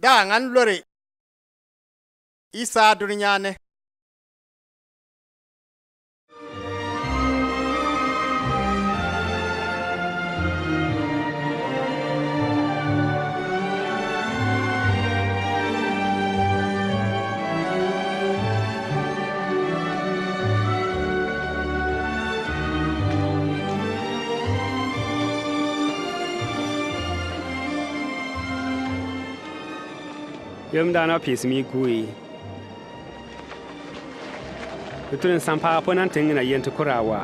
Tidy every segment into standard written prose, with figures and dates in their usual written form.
da ngan lori isa duninyane Yom dana pis mi gui. Tutun sampa ponan tingina yentu kurawa.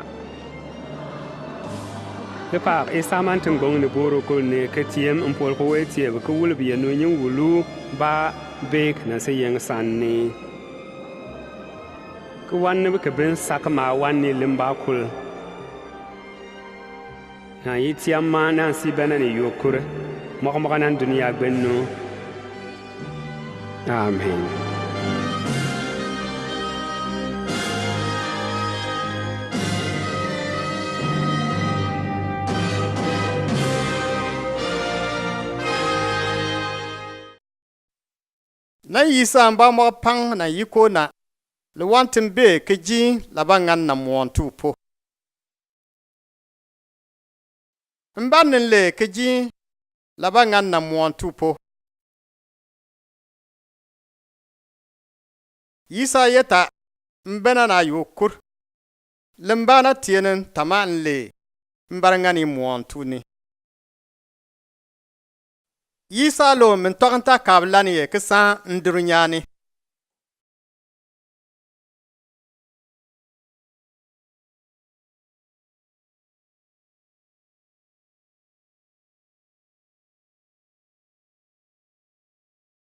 Kepa isaman tunggong ni boro kul ne ketiem empol ko wetie ko wulbi no nyin wulu ba bek na se yeng sanni. Ko wanne ke ben sakama wanni limba kul. Na yitiam ma nan si benani yokur. Mo nan duniya gbenno. Amen. na yisa mba mo pang na yiko na le wantin be keji labangan na montu po mbanin le keji labangan na montu po yisa yeta mbena na yokur lembana tienen taman le mbarangani montu ni yisa lo min tokanta kablani ye kisa ndurunyani